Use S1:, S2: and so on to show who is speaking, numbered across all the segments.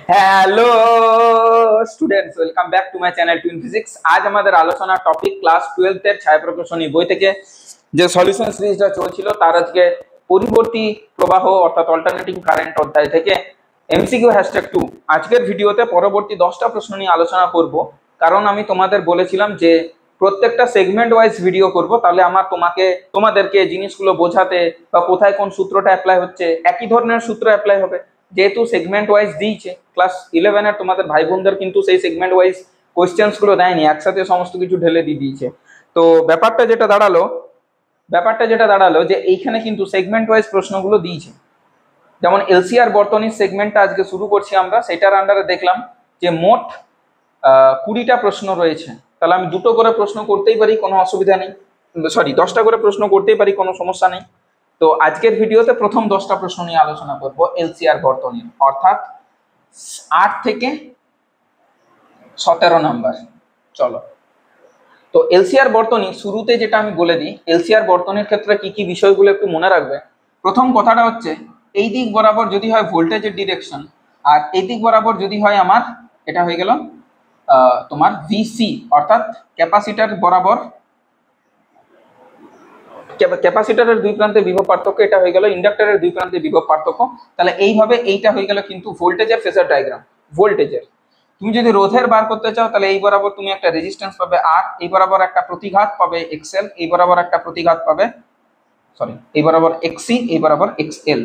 S1: Hello students, welcome back to my channel twin physics. আজ আমাদের আলোচনার টপিক ক্লাস 12 এর ছায়াপ্রকাশনী বই থেকে যে সলিউশন সিরিজটা চলছিল তার আজকে পরিবর্তী প্রবাহ অর্থাৎ অল্টারনেটিং কারেন্ট অধ্যায় থেকে এমসিকিউ #2। আজকের ভিডিওতে পরবর্তী 10টা প্রশ্ন নিয়ে আলোচনা করব, কারণ আমি তোমাদের বলেছিলাম যে প্রত্যেকটা সেগমেন্ট ওয়াইজ ভিডিও করব, তাহলে আমার তোমাদেরকে জিনিসগুলো বোঝাতে বা কোথায় কোন সূত্রটা অ্যাপ্লাই হচ্ছে একই ধরনের সূত্র অ্যাপ্লাই হবে। যেহেতু সেগমেন্ট ওয়াইজ দিয়েছে, ক্লাস 11 এর তোমাদের ভাই বোনদের কিন্তু সেই সেগমেন্ট ওয়াইজ কোয়েশ্চেন্স গুলো দেয়নি, একসাথে সমস্ত কিছু ঢেলে দিয়ে দিয়েছে। তো ব্যাপারটা যেটা দাঁড়ালো যে এইখানে কিন্তু সেগমেন্ট ওয়াইজ প্রশ্নগুলো দিয়েছে। যেমন এলসিআর বর্তনীর সেগমেন্টটা আজকে শুরু করছি আমরা, সেটার আন্ডারে দেখলাম যে মোট 20টা প্রশ্ন রয়েছে। তাহলে আমি দুটো করে প্রশ্ন করতেই পারি, কোনো অসুবিধা নেই। সরি, 10টা করে প্রশ্ন করতেই পারি, কোনো সমস্যা নেই। তো আজকের ভিডিওতে প্রথম 10টা প্রশ্ন নিয়ে আলোচনা করব এলসিআর বর্তনীর, অর্থাৎ 8 থেকে 17 নাম্বার। চলো, তো এলসিআর বর্তনী শুরুতে যেটা আমি বলে দিই, এলসিআর বর্তনীর ক্ষেত্রে কি কি বিষয়গুলো একটু মনে রাখবে। প্রথম কথাটা হচ্ছে, এই দিক বরাবর যদি হয় ভোল্টেজের ডিরেকশন, আর এই দিক বরাবর যদি হয় আমার এটা হয়ে গেল তোমার ভিসি, অর্থাৎ ক্যাপাসিটার বরাবর ক্যাপাসিটরের দুই প্রান্তে বিভব পার্থক্য, এটা হয়ে গেল ইন্ডাক্টরের দুই প্রান্তে বিভব পার্থক্য। তাহলে এইভাবে এইটা হয়ে গেল কিন্তু ভোল্টেজের ফেজার ডায়াগ্রাম। ভোল্টেজের তুমি যদি রোধের বার করতে চাও, তাহলে এই বরাবর তুমি একটা রেজিস্ট্যান্স পাবে আর, এই বরাবর একটা প্রতিঘাত পাবে এক্সএল, এই বরাবর একটা প্রতিঘাত পাবে, সরি এই বরাবর এক্সি, এই বরাবর এক্সএল।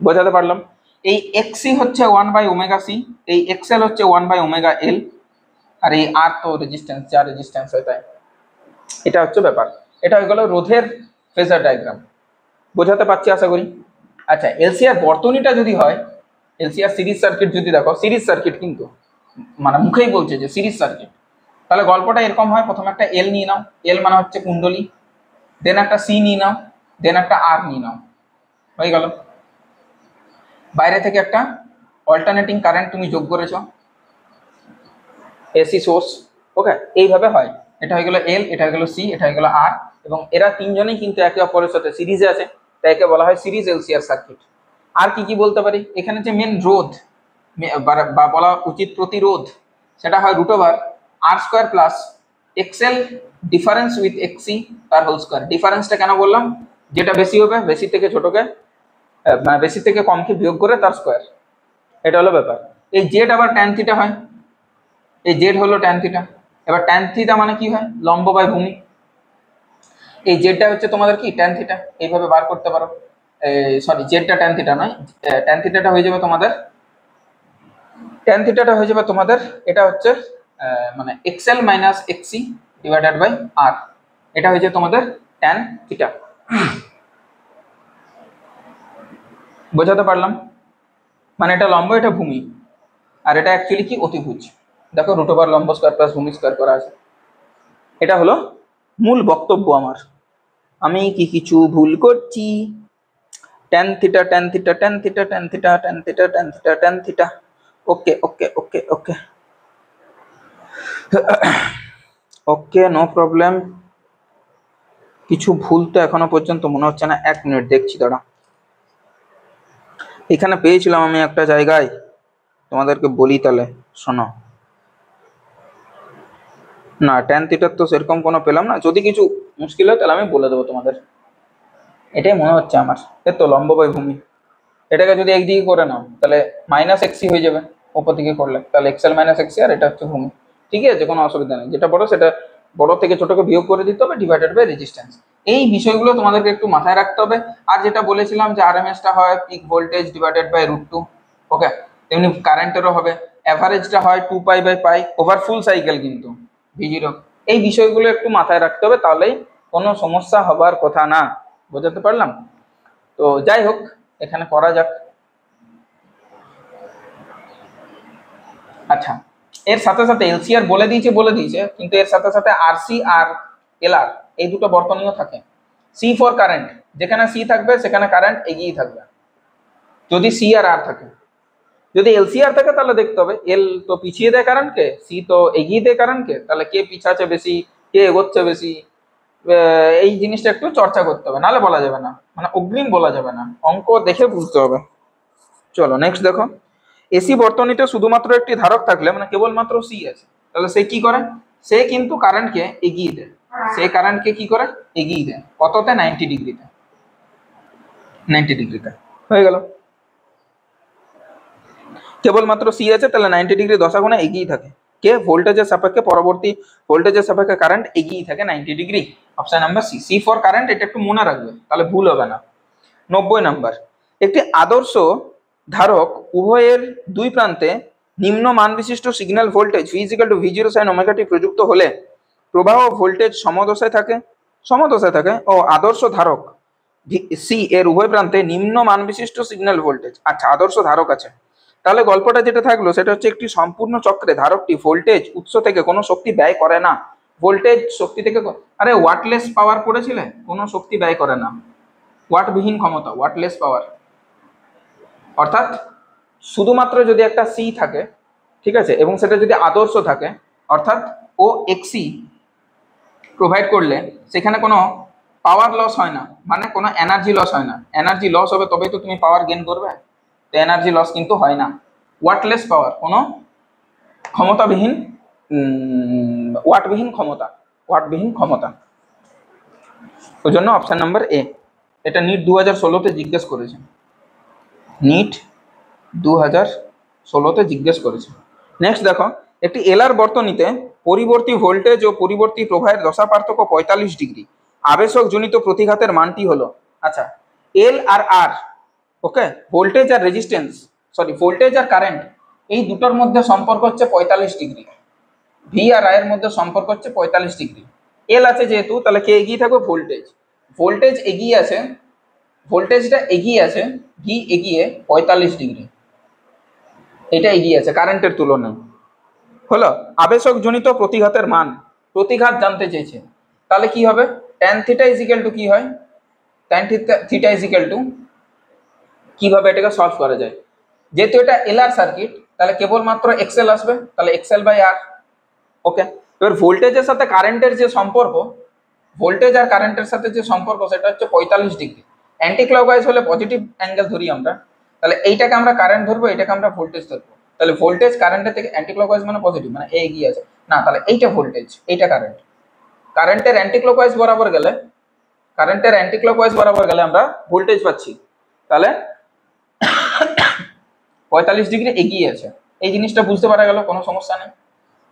S1: বোঝাতে পারলাম? এই এক্সি হচ্ছে 1/ωc, এই এক্সএল হচ্ছে 1/ωL, আর এই আর তো রেজিস্ট্যান্স, যা রেজিস্ট্যান্স হয় তাই। এটা হচ্ছে ব্যাপার, এটা হয়ে গেল রোধের ফেজার ডায়াগ্রাম। বোঝাতে পারছি আশা করি। আচ্ছা, এলসিআর বর্তনীটা যদি হয়, এলসিআর সিরিজ সার্কিট যদি দেখো, সিরিজ সার্কিট কিন্তু মানে মুখেই বলছে যে সিরিজ সার্কিট, তাহলে গল্পটা এরকম হয়। প্রথমে একটা এল নিয়ে নাও, এল মানে হচ্ছে কুণ্ডলী, দেন একটা সি নিয়ে নাও, দেন একটা আর নিয়ে নাও, হয়ে গেল। বাইরে থেকে একটা অল্টারনেটিং কারেন্ট তুমি যোগ করেছ, এসি সোর্স, ওকে, এইভাবে হয়। এটা হয়ে গেল এল, এটা হয়ে গেল সি, এটা হয়ে গেল আর, এবং এরা তিনজনেই কিন্তু একে অপরের সাথে সিরিজে আছে, তাই একে বলা হয় সিরিজ এলসিআর সার্কিট। আর কি কি বলতে পারি, এখানে যে মেন রোধ বা বলা উচিত প্রতিরোধ, সেটা হয় √r² plus XL difference with XC তার হোল স্কোয়ার। ডিফারেন্সটা কেন বললাম, যেটা বেশি হবে বেশি থেকে ছোটকে বেশি থেকে কমকে বিয়োগ করে তার স্কোয়ার, এটা হলো ব্যাপার। এই জেড আবার ট্যান থিটা হয়, এই জেড হলো ট্যান থিটা। এবার ট্যান থিটা মানে কি হয়, লম্ব বাই ভূমি। এই জেডটা হচ্ছে তোমাদের কি ট্যান থিটা, এইভাবে বার করতে পারো। সরি, জেডটা ট্যান থিটা নয়, ট্যান থিটাটা হয়ে যাবে তোমাদের, ট্যান থিটাটা হয়ে যাবে তোমাদের, এটা হচ্ছে মানে এক্সএল মাইনাস এক্সি ডিভাইডেড বাই আর, এটা হয়ে যাবে তোমাদের ট্যান থিটা। বোঝাতে পারলাম? মানে এটা লম্ব, এটা ভূমি, আর এটা অ্যাকচুয়ালি কি অতিভুজ। দেখো √r লম্ব স্কয়ার প্লাস ভূমি স্কয়ার করা আছে। এটা হলো মূল বক্তব্য আমার। আমি কি কিছু ভুল করছি? Tan theta, tan theta, tan theta, tan theta, tan theta, tan theta, tan theta. Okay okay okay okay okay, no problem. কিছু ভুল তো এখনো পর্যন্ত মনে হচ্ছে না। 1 মিনিট দেখছি, দাঁড়া। এখানে পেয়েছিলাম আমি একটা জায়গায়, তোমাদেরকে বলি তাহলে শোনো। না, ট্যান থিটার তো সেরকম কোনো পেলাম না। যদি কিছু মুশকিল হয় তাহলে আমি বলে দেবো তোমাদের, এটাই মনে হচ্ছে আমার। এর তো লম্ব বাই ভূমি, এটাকে যদি একদিকে করে নাও তাহলে মাইনাস এক্সি হয়ে যাবে, ওপর দিকে করলে তাহলে এক্সএল মাইনাস এক্সি, আর এটা হচ্ছে ভূমি। ঠিক আছে, কোনো অসুবিধা নেই। যেটা বড় সেটা বড় থেকে ছোটকে বিয়োগ করে দিতে হবে, ডিভাইডেড বাই রেজিস্ট্যান্স। এই বিষয়গুলো তোমাদেরকে একটু মাথায় রাখতে হবে। আর যেটা বলেছিলাম যে আরএমএসটা হয় পিক ভোল্টেজ ডিভাইডেড বাই √2, ওকে, তেমনি কারেন্টেরও হবে অ্যাভারেজটা হয় 2π/π ওভার ফুল সাইকেল কিন্তু V0। এই বিষয়গুলো একটু মাথায় রাখতে হবে, তাহলেই কোনো সমস্যা হবার কথা না। বোঝাতে পারলাম? তো যাই হোক, এখানে করা যাক। আচ্ছা, এর সাথে সাথে এলসিআর বলে দিয়েছে, কিন্তু এর সাথে সাথে আরসি আর এলআর এই দুটো বর্তনীয় থাকে। সি ফর কারেন্ট, যেখানে সি থাকবে সেখানে কারেন্ট এগিয়ে থাকবে যদি সি আর আর থাকে। যদি এলসিআর থাকে তাহলে দেখতে হবে এল তো পিছিয়ে দেয় কারেন্টকে, সি তো এগিয়ে দেয় কারেন্টকে, তাহলে কে পিছাচ্ছে বেশি, কে এগোচ্ছে বেশি, এই জিনিসটা একটু চর্চা করতে হবে, নাহলে বলা যাবে না, মানে অগ্রিম বলা যাবে না, অঙ্ক দেখে বুঝতে হবে। চলো নেক্সট দেখো, এসি বর্তনীতে শুধুমাত্র একটি ধারক থাকলে মানে কেবলমাত্র সি আছে, তাহলে সে কি করে, সে কিন্তু কারেন্টকে এগিয়ে দেয়, সে কারেন্টকে কি করে এগিয়ে দেয় কততে 90 ডিগ্রিতে, 90 ডিগ্রিতে হয়ে গেল। কেবলমাত্র সি আছে তাহলে 90 ডিগ্রি দশাগুণে এগিয়ে থাকে কে, ভোল্টেজের সাপেক্ষে পরবর্তী ভোল্টেজের সাপেক্ষে কারেন্ট এগিয়ে থাকে 90 degree. Option number C, C for current, এটা একটু মনে রাখবে তাহলে ভুল হবে না। 90 নাম্বার, একটি আদর্শ ধারক উভয়ের দুই প্রান্তে নিম্ন মান বিশিষ্ট signal voltage V = V0 sin ω t প্রযুক্ত হলে প্রবাহ ভোল্টেজ সমদশায় থাকে ও আদর্শ ধারক সি এর উভয় প্রান্তে নিম্ন মান বিশিষ্ট সিগন্যাল ভোল্টেজ। আচ্ছা, আদর্শ ধারক আছে, তাহলে গল্পটা যেটা থাকলো সেটা হচ্ছে একটি সম্পূর্ণ চক্রে ধারকটি ভোল্টেজ উৎস থেকে কোনো শক্তি ব্যয় করে না, ভোল্টেজ শক্তি থেকে, আরে ওয়াটলেস পাওয়ার পড়েছিলে, কোনো শক্তি ব্যয় করে না, ওয়াটবিহীন ক্ষমতা, ওয়াটলেস পাওয়ার। অর্থাৎ শুধুমাত্র যদি একটা সি থাকে, ঠিক আছে, এবং সেটা যদি আদর্শ থাকে, অর্থাৎ ও এক্সি প্রোভাইড করলে সেখানে কোনো পাওয়ার লস হয় না, মানে কোনো এনার্জি লস হয় না, এনার্জি লস হবে তবেই তো তুমি পাওয়ার গেইন করবে, তো এনার্জি লস কিন্তু হয় না। ওয়াটলেস পাওয়ার, কোনো ক্ষমতাবিহীন, ওয়াটবিহীন ক্ষমতা, ওই জন্য অপশন নাম্বার এ। এটা নিট 2016-তে জিজ্ঞেস করেছে, নিট 2016-তে জিজ্ঞেস করেছে। নেক্সট দেখো, একটি এলআর বর্তনীতে পরিবর্তী ভোল্টেজ ও পরিবর্তী প্রবাহের দশা পার্থক্য 45 ডিগ্রি, আবেশক জনিত প্রতিঘাতের মানটি হলো। আচ্ছা, এল আর আর, ওকে, ভোল্টেজ আর রেজিস্ট্যান্স, ভোল্টেজ আর কারেন্ট, এই দুটোর মধ্যে সম্পর্ক হচ্ছে 45 ডিগ্রি, ভি আর আই এর মধ্যে সম্পর্ক হচ্ছে 45 ডিগ্রি। এল আছে যেহেতু, তাহলে কে এগিয়ে থাকবে, ভোল্টেজ এগিয়ে আছে, ভোল্টেজটা এগিয়ে আছে, ভি এগিয়ে 45 ডিগ্রি, এটা এগিয়ে আছে কারেন্টের তুলনায়। হলো, আবেশক জনিত প্রতিঘাতের মান, প্রতিঘাত জানতে চেয়েছে, তাহলে কি হবে, tan থিটা ইজিক্যাল টু কি হয়, tan থিটা ইজিক্যাল টু, কিভাবে এটাকে সলভ করা যায়, যেহেতু এটা এলআর সার্কিট তাহলে কেবলমাত্র এক্সএল আসবে, তাহলে এক্সএল বাই আর। ওকে, এবার ভোল্টেজের সাথে কারেন্টের যে সম্পর্ক, ভোল্টেজ আর কারেন্টের সাথে যে সম্পর্ক সেটা হচ্ছে 45 ডিগ্রি, অ্যান্টি ক্লকওয়াইজ হলে পজিটিভ অ্যাঙ্গেল ধরি আমরা, তাহলে এইটাকে আমরা কারেন্ট ধরবো, এটাকে আমরা ভোল্টেজ ধরবো, তাহলে ভোল্টেজ কারেন্টের থেকে অ্যান্টি ক্লকওয়াইজ মানে পজিটিভ, মানে এ এগিয়ে আছে না, তাহলে এইটা ভোল্টেজ, এইটা কারেন্ট, কারেন্টের অ্যান্টি ক্লকওয়াইজ বরাবর গেলে, আমরা ভোল্টেজ পাচ্ছি, তাহলে 45 ডিগ্রি এগিয়ে আছে, এই জিনিসটা বুঝতে পারা গেল, কোনো সমস্যা নেই।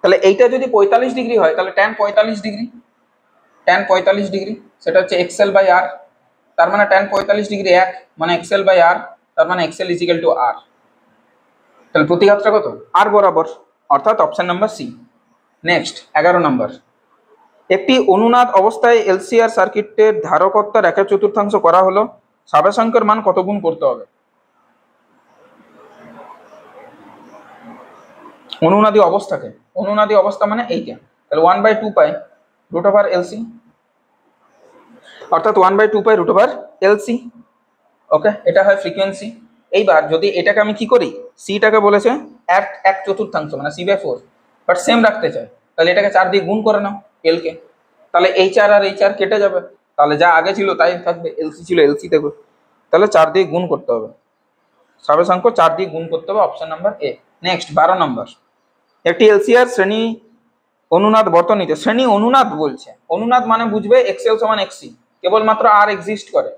S1: তাহলে এইটা যদি 45 ডিগ্রি হয় তাহলে tan 45 ডিগ্রি সেটা হচ্ছে এক্সএল বাই আর, তার মানে tan 45 ডিগ্রি 1 মানে এক্সএল বাই আর, তার মানে এক্সএল ইজিক্যাল টু আর, তাহলে প্রতিঘাতটা কত, আর বরাবর, অর্থাৎ অপশন নাম্বার সি। নেক্সট 11 নম্বর, একটি অনুনাদ অবস্থায় এলসিআর সার্কিটের ধারকত্বের 1/4 করা হলো, সাবেশাঙ্কের মান কত গুণ করতে হবে। অনুনাদি অবস্থাকে, অনুনাদি অবস্থা মানে এইটা, তাহলে 1/2 পাই রুট ওভার এলসি, অর্থাৎ 1/2 পাই রুট ওভার এলসি। ওকে, এটা হয় ফ্রিকোয়েন্সি। এইবার যদি এটাকে আমি কি করি, সিটাকে বলেছে 1/4 মানে c/4, বাট সেম রাখতে চাই, তাহলে এটাকে 4 দিয়ে গুণ করে নাও এল কে, তাহলে এই 4 আর এই 4 কেটে যাবে, তাহলে যা আগে ছিল তাই থাকবে, এলসি ছিল এলসি থাকবে, তাহলে 4 দিয়ে গুণ করতে হবে, সাবেশাঙ্ক 4 দিয়ে গুণ করতে হবে, অপশন নাম্বার এ। নেক্সট 12 নম্বর, একটি এলসিআর শ্রেণী অনুনাদ বর্তনীতে, শ্রেণী অনুনাদ বলছে, অনুনাদ মানে বুঝবে এক্সএল সমান এক্সি, কেবলমাত্র আর এক্সিস্ট করে,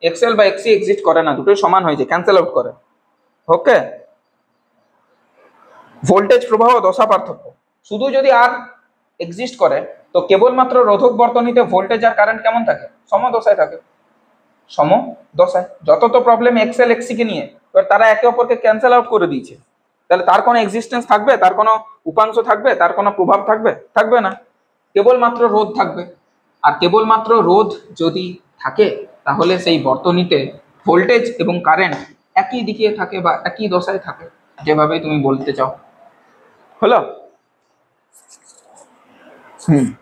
S1: এক্সএল বা এক্সি এক্সিস্ট করে না, দুটোই সমান হয়ে যায়, ক্যান্সেল আউট করে। ওকে, ভোল্টেজ প্রবাহ দশা পার্থক্য, শুধু যদি আর এক্সিস্ট করে তো কেবলমাত্র রোধক বর্তনীতে ভোল্টেজ আর কারেন্ট কেমন থাকে, সমদশায় থাকে, সমদশায়। যত তো প্রবলেম এক্সএল এক্সি কে নিয়ে, এবার তারা একে অপরকে ক্যান্সেল আউট করে দিয়েছে, তাহলে তার কোনো এক্সিস্টেন্স থাকবে, তার কোনো উপাংশ থাকবে, তার কোনো প্রভাব থাকবে, থাকবে না, কেবলমাত্র রোধ থাকবে। আর কেবলমাত্র রোধ যদি থাকে তাহলে সেই বর্তনীতে ভোল্টেজ এবং কারেন্ট একই দিকে থাকে বা একই দশায় থাকে, যেভাবে তুমি বলতে চাও। হলো,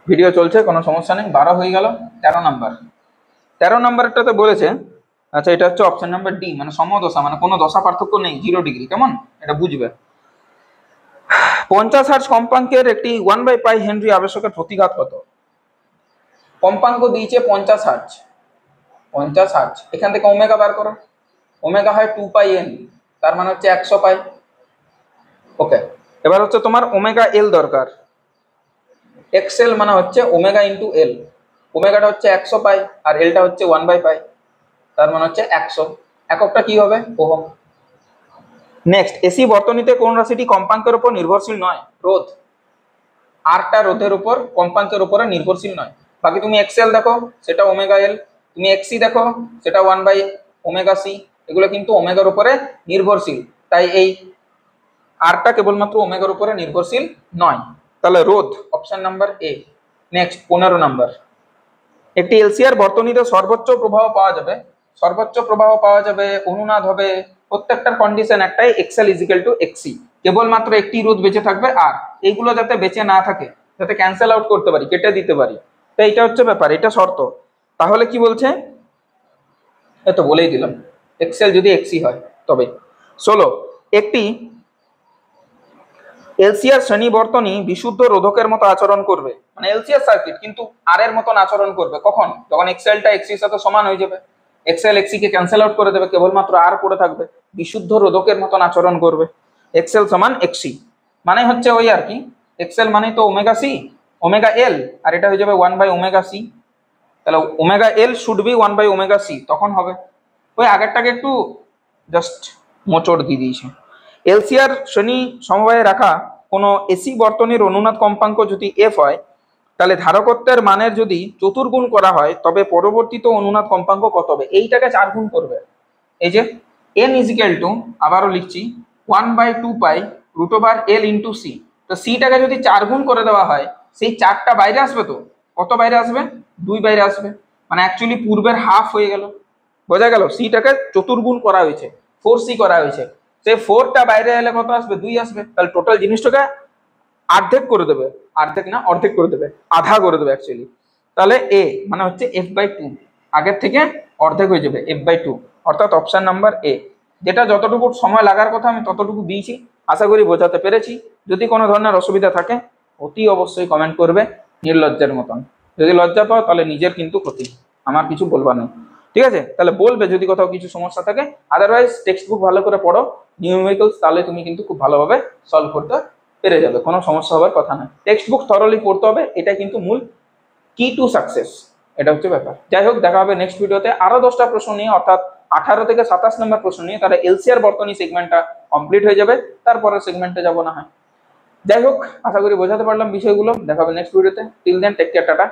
S1: ভিডিও চলছে, কোনো সমস্যা নেই। 12 হয়ে গেল। 13 নাম্বারটাতে বলেছে, আচ্ছা এটা হচ্ছে অপশন নাম্বার ডি, মানে সমদশা, মানে কোনো দশা পার্থক্য নেই, 0 ডিগ্রি, কেমন এটা বুঝবে। 50 হার্জ কম্পাঙ্কের একটি 1/π হেনরি আবেশকের প্রতিঘাত কত। কম্পাঙ্ক দিয়েছে 50 হার্জ, 50 হার্জ, এখান থেকে ওমেগা বার করো, ওমেগা হয় 2πn, তার মানে হচ্ছে 100 পাই, ওকে, এবার হচ্ছে তোমার ওমেগা এল দরকার। এক্সএল মানে হচ্ছে ওমেগা ইন্টু এল। ওমেগাটা হচ্ছে 100 পাই আর এলটা হচ্ছে 1/পাই, তার মানে হচ্ছে 100। এককটা কি হবে? ওহম। নেক্সট, এসি বর্তনীতে কোন রাশিটি কম্পাঙ্কের উপর নির্ভরশীল নয়? রোধ। আরটা রোধের উপর কম্পাঙ্কের উপরে নির্ভরশীল নয়। বাকি তুমি এক্সএল দেখো সেটা ওমেগা এল, তুমি এক্সি দেখো সেটা 1/ওমেগা সি, এগুলো কিন্তু ওমেগার উপরে নির্ভরশীল। তাই এই আরটা কেবলমাত্র ওমেগার উপরে নির্ভরশীল নয়। তাহলে রোধ option number A. Next 15 number, একটি এলসিআর বর্তনীতে সর্বোচ্চ প্রবাহ পাওয়া যাবে, সর্বোচ্চ প্রবাহ পাওয়া যাবে, অনুনাদ হবে, প্রত্যেকটার কন্ডিশন একটাই, এক্সএল ইজিক্যাল টু এক্সি। কেবলমাত্র একটি রোধ বেঁচে থাকবে আর, এইগুলো যাতে বেঁচে না থাকে, যাতে ক্যান্সেল আউট করতে পারি, কেটে দিতে পারি। তো এইটা হচ্ছে ব্যাপার, এটা শর্ত। তাহলে কি বলছে? এত বলেই দিলাম, এক্সএল যদি এক্সি হয় তবে। 16, একটি এলসিআর শ্রেণী বর্তনী বিশুদ্ধ রোধকের মতো আচরণ করবে, মানে এলসিআর সার্কিট কিন্তু আর এর মতন আচরণ করবে কখন? যখন এক্সএলটা এক্সির সাথে সমান হয়ে যাবে, এক্সএল এক্সি কে ক্যান্সেল আউট করে দেবে, কেবলমাত্র আর পড়ে থাকবে, বিশুদ্ধ রোধকের মতন আচরণ করবে। এক্সএল সমান এক্সি মানে হচ্ছে ওই আর কি, এক্সএল মানে তো ওমেগা সি, ওমেগা এল, আর এটা হয়ে যাবে 1/ওমেগা সি। তাহলে ওমেগা এল শুড বি 1/ওমেগা সি, তখন হবে। ওই আগেরটাকে একটু জাস্ট মোচড় দিয়ে দিয়েছে। এলসিআর শ্রেণী সমবায়ে রাখা কোনো এসি বর্তনীর অনুনাদ কম্পাঙ্ক যদি এফ হয়, তাহলে ধারকত্বের মানের যদি চতুর্গুণ করা হয় তবে পরবর্তীত অনুনাদ কম্পাঙ্ক কত হবে? এইটাকে 4 গুণ করবে। এই যে এন ইজিক্যাল টু, আবারও লিখছি, 1/2 পাই root over L into C. তো সিটাকে যদি 4 গুণ করে দেওয়া হয়, সেই 4টা বাইরে আসবে, তো কত বাইরে আসবে? 2 বাইরে আসবে, মানে অ্যাকচুয়ালি পূর্বের হাফ হয়ে গেল। বোঝা গেল? সিটাকে চতুর্গুণ করা হয়েছে, 4c করা হয়েছে, সেই 4টা বাইরে এলে কত আসবে? 2 আসবে। তাহলে টোটাল জিনিসটাকে অর্ধেক করে দেবে, অর্ধেক না অর্ধেক করে দেবে, আধা করে দেবে অ্যাকচুয়ালি। তাহলে এ মানে হচ্ছে f/2, আগের থেকে অর্ধেক হয়ে যাবে, f/2, অর্থাৎ অপশন নাম্বার এ। যেটা যতটুকু সময় লাগার কথা আমি ততটুকু দিয়েছি, আশা করি বোঝাতে পেরেছি। যদি কোনো ধরনের অসুবিধা থাকে অতি অবশ্যই কমেন্ট করবে নির্লজ্জের মতন। যদি লজ্জা পাও তাহলে নিজের কিন্তু ক্ষতি, আমার কিছু বলবার নেই, ঠিক আছে? তাহলে বলবে যদি কোথাও কিছু সমস্যা থাকে। আদারওয়াইজ টেক্সট বুক ভালো করে পড়ো, নিউমেরিক্যালস, তাহলে তুমি কিন্তু খুব ভালোভাবে সলভ করতে পেরে যাবে, কোনো সমস্যা হওয়ার কথা না। টেক্সট বুক থরলি পড়তে হবে, এটা কিন্তু মূল কি টু সাকসেস, এটা হচ্ছে ব্যাপার। যাই হোক, দেখা হবে নেক্সট ভিডিওতে আরো 10টা প্রশ্ন নিয়ে, অর্থাৎ 18 থেকে 27 নম্বর প্রশ্ন নিয়ে। তাহলে এলসিআর বর্তনী সেগমেন্টটা কমপ্লিট হয়ে যাবে, তারপরে সেগমেন্টে যাবো না হয়। যাই হোক, আশা করি বোঝাতে পারলাম বিষয়গুলো। দেখা হবে নেক্সট ভিডিওতে। Till then, take care, tata.